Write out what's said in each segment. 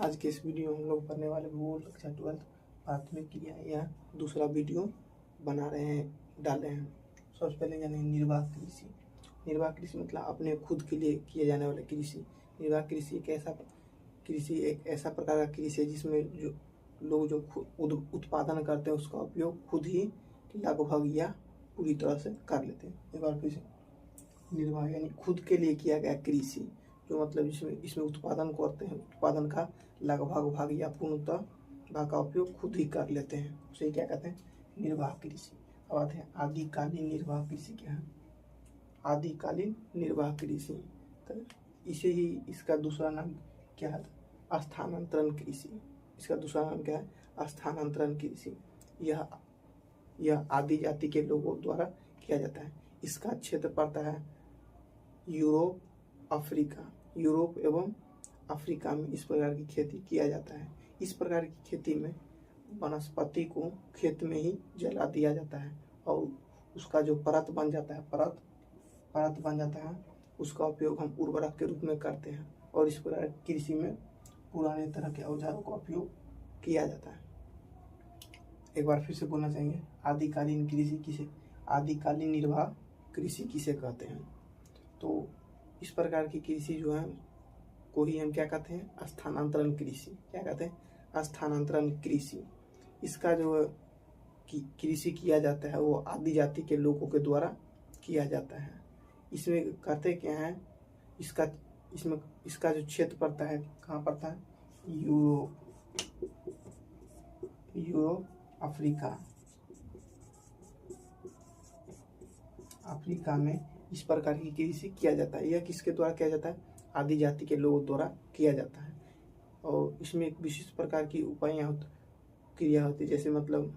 आज के इस वीडियो में हम लोग पढ़ने वाले भूगोल कक्षा 12 प्राथमिक क्रिया या दूसरा वीडियो बना रहे हैं, डाल रहे हैं। सबसे पहले जाने निर्वाह कृषि। निर्वाह कृषि मतलब अपने खुद के लिए किए जाने वाले कृषि। निर्वाह कृषि एक ऐसा प्रकार का कृषि है जिसमें जो लोग जो खुद उत्पादन करते हैं उसका उपयोग खुद ही लगभग या पूरी तरह से कर लेते हैं। निर्वाह कृषि निर्वाह यानी खुद के लिए किया गया कृषि, जो मतलब इसमें उत्पादन करते हैं, उत्पादन का लगभग भाग या पूर्णतः भाग का उपयोग खुद ही कर लेते हैं, उसे क्या कहते हैं? निर्वाह कृषि। अब आते हैं आदिकालीन निर्वाह कृषि क्या है? आदिकालीन निर्वाह कृषि तो इसे ही इसका दूसरा नाम क्या है? स्थानांतरण कृषि। इसका दूसरा नाम क्या है? स्थानांतरण कृषि। यह आदि जाति के लोगों द्वारा किया जाता है। इसका क्षेत्र पड़ता है यूरोप एवं अफ्रीका में इस प्रकार की खेती किया जाता है। इस प्रकार की खेती में वनस्पति को खेत में ही जला दिया जाता है और उसका जो परत बन जाता है उसका उपयोग हम उर्वरक के रूप में करते हैं और इस प्रकार कृषि में पुराने तरह के औजारों का उपयोग किया जाता है। एक बार फिर से बोलना चाहेंगे, आदिकालीन निर्वाह कृषि किसे कहते हैं? तो इस प्रकार की कृषि जो है को ही हम क्या कहते हैं? स्थानांतरण कृषि। क्या कहते हैं? स्थानांतरण कृषि। इसका जो कृषि किया जाता है वो आदि जाति के लोगों के द्वारा किया जाता है। इसमें करते क्या है? इसका जो क्षेत्र पड़ता है, कहाँ पड़ता है? यूरोप अफ्रीका में इस प्रकार की कृषि किया जाता है। यह किसके द्वारा किया जाता है? आदि जाति के लोगों द्वारा किया जाता है और इसमें एक विशिष्ट प्रकार की क्रिया होती है, जैसे मतलब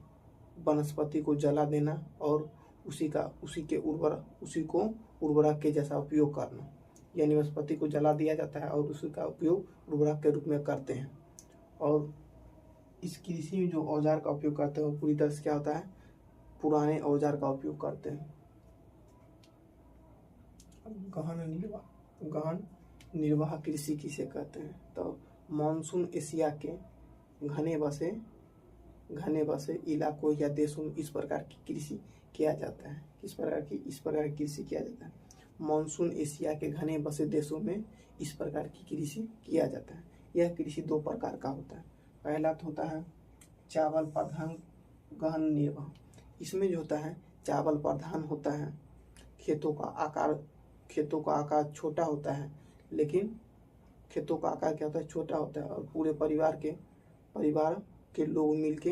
वनस्पति को जला देना और उसी को उर्वरक के जैसा उपयोग करना। यानी वनस्पति को जला दिया जाता है और उसी का उपयोग उर्वरक के रूप में करते हैं। और इस कृषि में जो औजार का उपयोग करते हैं वो पूरी तरह से क्या होता है? पुराने औजार का उपयोग करते हैं। गहन निर्वाह कृषि किसे कहते हैं? तो मानसून एशिया के घने बसे इलाकों या देशों में इस प्रकार की कृषि किया जाता है। इस प्रकार की कृषि किया जाता है। मानसून एशिया के घने बसे देशों में इस प्रकार की कृषि किया जाता है। यह कृषि दो प्रकार का होता है। पहला तो होता है चावल प्रधान गहन निर्वाह। इसमें जो होता है चावल प्रधान होता है, खेतों का आकार छोटा होता है, लेकिन खेतों का आकार क्या होता है? छोटा होता है और पूरे परिवार के लोग मिलके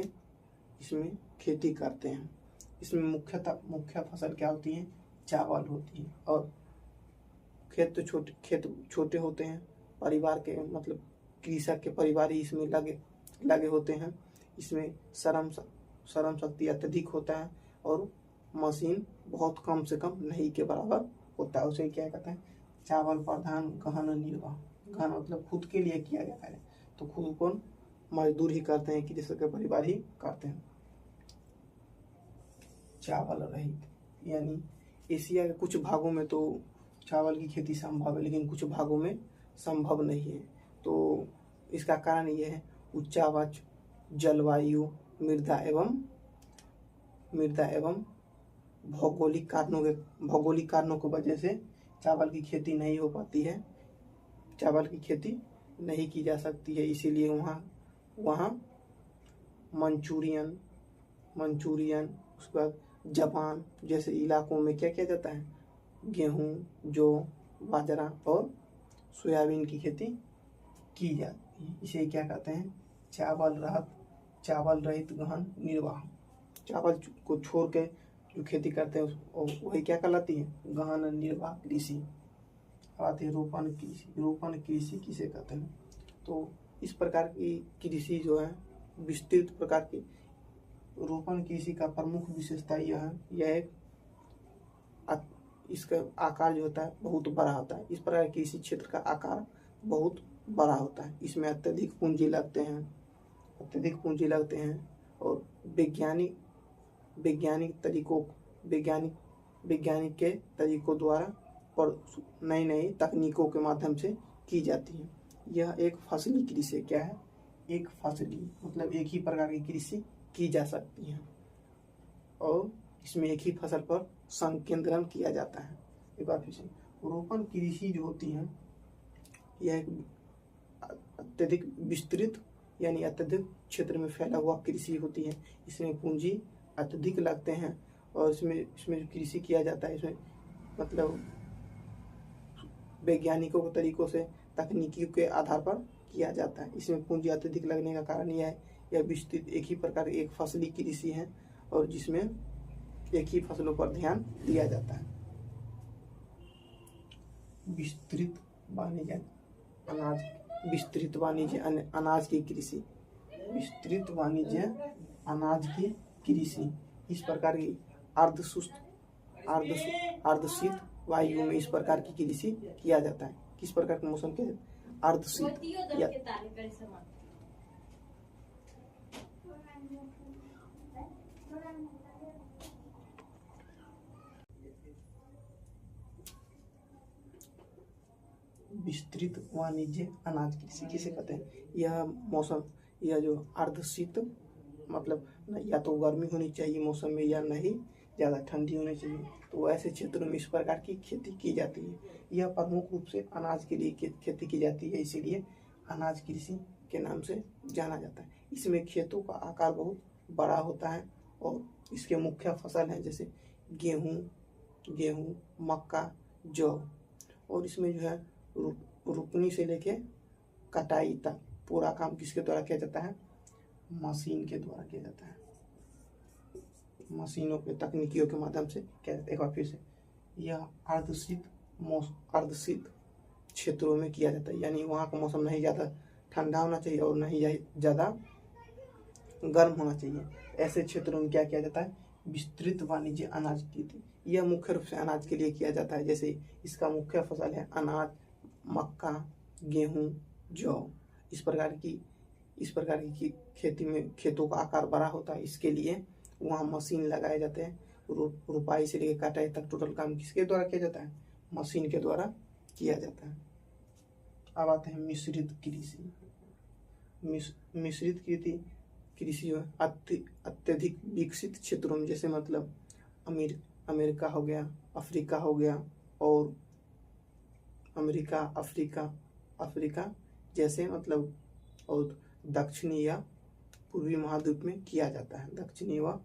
इसमें खेती करते हैं। इसमें मुख्य फसल क्या होती है? चावल होती है और खेत छोटे होते हैं। परिवार के मतलब कृषक के परिवार ही इसमें लगे होते हैं। इसमें श्रम शक्ति अत्यधिक होता है और मशीन बहुत कम से कम नहीं के बराबर होता है। उसे क्या कहते हैं? चावल प्रधान गहन निर्वाह। गहन मतलब खुद के लिए किया गया है, तो खुद को मजदूर ही करते हैं, कृषक के परिवार ही करते हैं। चावल रहित यानी एशिया के कुछ भागों में तो चावल की खेती संभव है, लेकिन कुछ भागों में संभव नहीं है। तो इसका कारण यह है उच्चावच जलवायु, मृदा एवं भौगोलिक कारणों की वजह से चावल की खेती नहीं हो पाती है, चावल की खेती नहीं की जा सकती है। इसीलिए वहाँ मंचूरियन उसके बाद जापान जैसे इलाकों में क्या किया जाता है? गेहूँ, जौ, बाजरा और सोयाबीन की खेती की जाती है। इसे क्या कहते हैं? चावल रहित गहन निर्वाह। चावल को छोड़ के जो खेती करते हैं वही क्या कहलाती है? गहन निर्वाह कृषि। आती है रोपण कृषि किसे कहते हैं? तो इस प्रकार की कृषि जो है विस्तृत प्रकार की रोपण कृषि का प्रमुख विशेषता यह इसका आकार जो होता है बहुत बड़ा होता है। इस प्रकार कृषि क्षेत्र का आकार बहुत बड़ा होता है। इसमें अत्यधिक पूंजी लगते हैं और वैज्ञानिक के तरीकों द्वारा नई तकनीकों के माध्यम से की जाती है। यह एक फसली कृषि है। क्या है? एक फसली, मतलब एक ही प्रकार की कृषि की जा सकती है और इसमें एक ही फसल पर संकेंद्रण किया जाता है। एक बार फिर से, रोपण कृषि जो होती है यह एक अत्यधिक विस्तृत यानी अत्यधिक क्षेत्र में फैला हुआ कृषि होती है। इसमें पूंजी अत्यधिक लगते हैं और इसमें जो कृषि किया जाता है इसमें मतलब वैज्ञानिकों के तरीकों से तकनीकियों के आधार पर किया जाता है। इसमें पूंजी अत्यधिक लगने का कारण यह है, यह विस्तृत एक ही प्रकार एक फसली कृषि है और जिसमें एक ही फसलों पर ध्यान दिया जाता है। विस्तृत वाणिज्य अनाज, विस्तृत वाणिज्य अनाज की कृषि, विस्तृत वाणिज्य अनाज की कृषि इस प्रकार की अर्धशीत वायु में इस प्रकार की कृषि किया जाता है। किस प्रकार के मौसम के? अर्धशीत या विस्तृत वाणिज्य अनाज कृषि किसे कहते हैं? यह मौसम, यह जो अर्धशीत मतलब या तो गर्मी होनी चाहिए मौसम में या नहीं ज़्यादा ठंडी होनी चाहिए, तो ऐसे क्षेत्रों में इस प्रकार की खेती की जाती है। यह प्रमुख रूप से अनाज के लिए खेती की जाती है, इसीलिए अनाज कृषि के नाम से जाना जाता है। इसमें खेतों का आकार बहुत बड़ा होता है और इसके मुख्य फसल हैं जैसे गेहूँ, मक्का, जौ, और इसमें जो है रोपनी से लेके कटाई तक पूरा काम किसके द्वारा किया जाता है? मशीन के द्वारा किया जाता है। मशीनों के तकनीकियों के माध्यम से किया जाता है। एक बार फिर से, यह अर्धशीत क्षेत्रों में किया जाता है, यानी वहाँ का मौसम नहीं ज़्यादा ठंडा होना चाहिए और नहीं ज़्यादा गर्म होना चाहिए। ऐसे क्षेत्रों में क्या किया जाता है? विस्तृत वाणिज्य अनाज की खेती। यह मुख्य रूप से अनाज के लिए किया जाता है। जैसे इसका मुख्य फसल है अनाज, मक्का, गेहूँ, जौ। इस प्रकार की खेती में खेतों का आकार बड़ा होता है, इसके लिए वहाँ मशीन लगाए जाते हैं। रुपाई से लेकर कटाई तक टोटल काम किसके द्वारा किया जाता है? मशीन के द्वारा किया जाता है। अब आते हैं मिश्रित कृषि। मिश्रित कृषि जो है अत्यधिक विकसित क्षेत्रों में, जैसे मतलब अमेरिका हो गया, अफ्रीका हो गया, और अफ्रीका जैसे मतलब, और दक्षिणी या पूर्वी महाद्वीप में किया जाता है। दक्षिणी व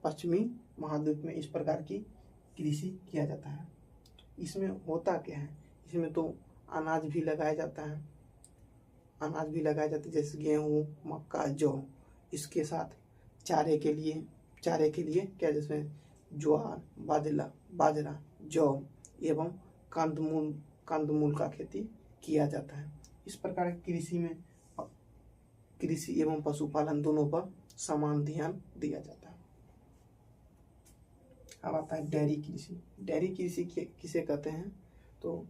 पश्चिमी महाद्वीप में इस प्रकार की कृषि किया जाता है। इसमें होता क्या है? इसमें तो अनाज भी लगाया जाता है, जैसे गेहूँ, मक्का, जौ। इसके साथ चारे के लिए क्या, जिसमें ज्वार, बाजरा, जौ एवं कंदमूल का खेती किया जाता है। इस प्रकार की कृषि में कृषि एवं पशुपालन दोनों पर समान ध्यान दिया जाता है। अब आता है डेयरी कृषि। डेयरी कृषि किसे कहते हैं? तो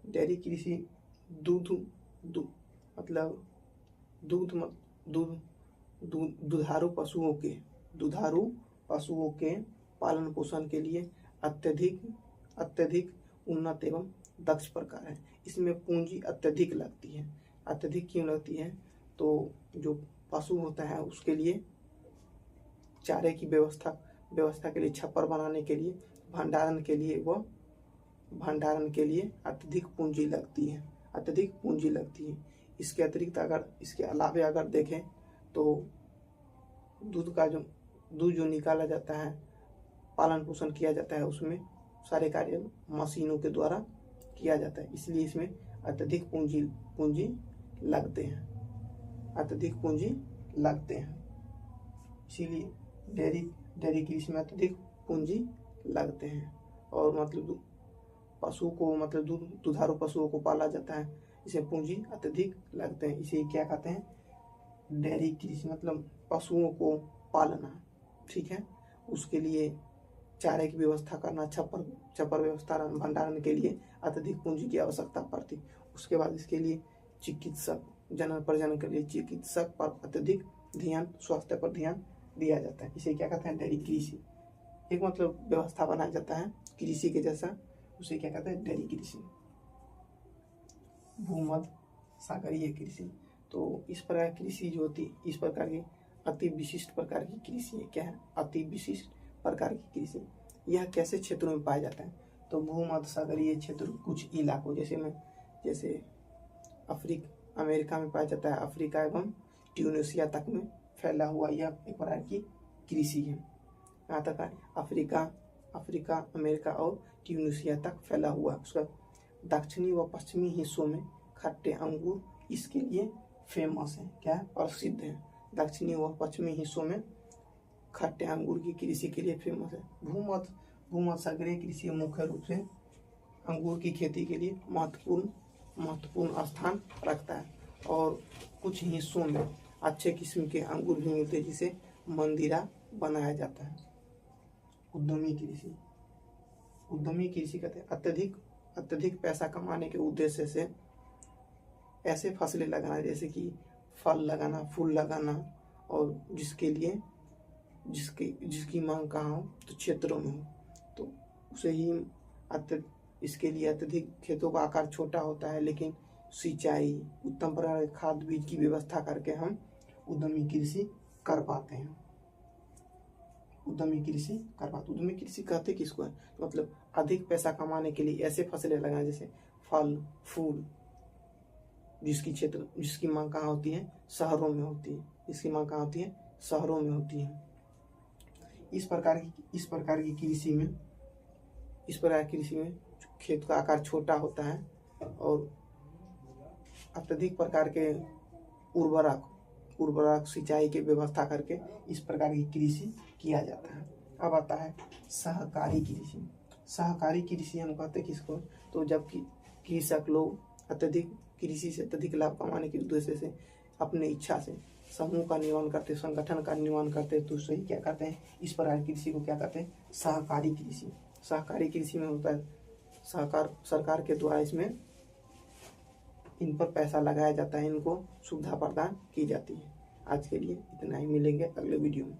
डेयरी कृषि दुधारू पशुओं के पालन पोषण के लिए अत्यधिक उन्नत एवं दक्ष प्रकार है। इसमें पूंजी अत्यधिक लगती है। अत्यधिक क्यों लगती है? तो जो पशु होता है उसके लिए चारे की व्यवस्था के लिए, छप्पर बनाने के लिए, भंडारण के लिए अत्यधिक पूंजी लगती है। इसके अतिरिक्त इसके अलावे अगर देखें तो दूध जो निकाला जाता है, पालन पोषण किया जाता है, उसमें सारे कार्य मशीनों के द्वारा किया जाता है, इसलिए इसमें अत्यधिक पूंजी लगते हैं। इसीलिए डेयरी कृषि में अत्यधिक पूंजी लगते हैं। और मतलब पशु को, मतलब दुधारू पशुओं को पाला जाता है, इसे पूंजी अत्यधिक लगते हैं। इसे क्या कहते हैं? डेयरी कृषि। मतलब पशुओं को पालना, ठीक है, उसके लिए चारे की व्यवस्था करना, छप्पर व्यवस्था, भंडारण के लिए अत्यधिक पूंजी की आवश्यकता पड़ती। उसके बाद इसके लिए जनन प्रजनन के लिए चिकित्सक पर अत्यधिक स्वास्थ्य पर ध्यान दिया जाता है। इसे क्या कहते हैं? डेयरी कृषि। एक मतलब व्यवस्था बनाया जाता है कृषि के जैसा, उसे क्या कहते हैं, डेयरी कृषि। भूमध्य सागरीय कृषि, तो इस प्रकार की कृषि जो होती है, इस प्रकार की अति विशिष्ट प्रकार की कृषि है। क्या है, अति विशिष्ट प्रकार की कृषि। यह कैसे क्षेत्रों में पाया जाता है, तो भूमध्य सागरीय क्षेत्र कुछ इलाकों जैसे अमेरिका में पाया जाता है, अफ्रीका एवं ट्यूनीशिया तक में फैला हुआ यह एक प्रकार की कृषि है। यहाँ तक है अफ्रीका, अमेरिका और ट्यूनीशिया तक फैला हुआ। उसका दक्षिणी व पश्चिमी हिस्सों में खट्टे अंगूर इसके लिए फेमस है, क्या है, प्रसिद्ध है। दक्षिणी व पश्चिमी हिस्सों में खट्टे अंगूर की कृषि के लिए फेमस है। भूमध्य सागरीय कृषि मुख्य रूप से अंगूर की खेती के लिए महत्वपूर्ण स्थान रखता है और कुछ हिस्सों में अच्छे किस्म के अंगूर भी मिलते हैं जिसे मंदिरा बनाया जाता है। उद्यमी कृषि कहते हैं अत्यधिक पैसा कमाने के उद्देश्य से ऐसे फसलें लगाना जैसे कि फल लगाना, फूल लगाना, और जिसकी मांग कहाँ हो, तो क्षेत्रों में हो, तो उसे ही इसके लिए अत्यधिक खेतों का आकार छोटा होता है, लेकिन सिंचाई, उत्तम प्रकार के खाद बीज की व्यवस्था करके हम उद्यमी कृषि कर पाते हैं। उद्यमी कृषि कहते किसको है, मतलब अधिक पैसा कमाने के लिए ऐसे फसलें लगाना जैसे फल, फूल, जिसकी मांग कहाँ होती है, शहरों में होती है। इसकी मांग कहाँ होती है, शहरों में होती है। इस प्रकार की कृषि में खेत का आकार छोटा होता है और अत्यधिक प्रकार के उर्वरक सिंचाई की व्यवस्था करके इस प्रकार की कृषि किया जाता है। अब आता है सहकारी कृषि हम कहते किसको, तो जबकि कृषक लोग कृषि से अत्यधिक लाभ कमाने के उद्देश्य से अपने इच्छा से समूह का निर्माण करते, संगठन का निर्माण करते, तो सही क्या कहते हैं, इस प्रकार की कृषि को क्या कहते हैं, सहकारी कृषि में होता है सरकार के द्वारा इन पर पैसा लगाया जाता है, इनको सुविधा प्रदान की जाती है। आज के लिए इतना ही, मिलेंगे अगले वीडियो में।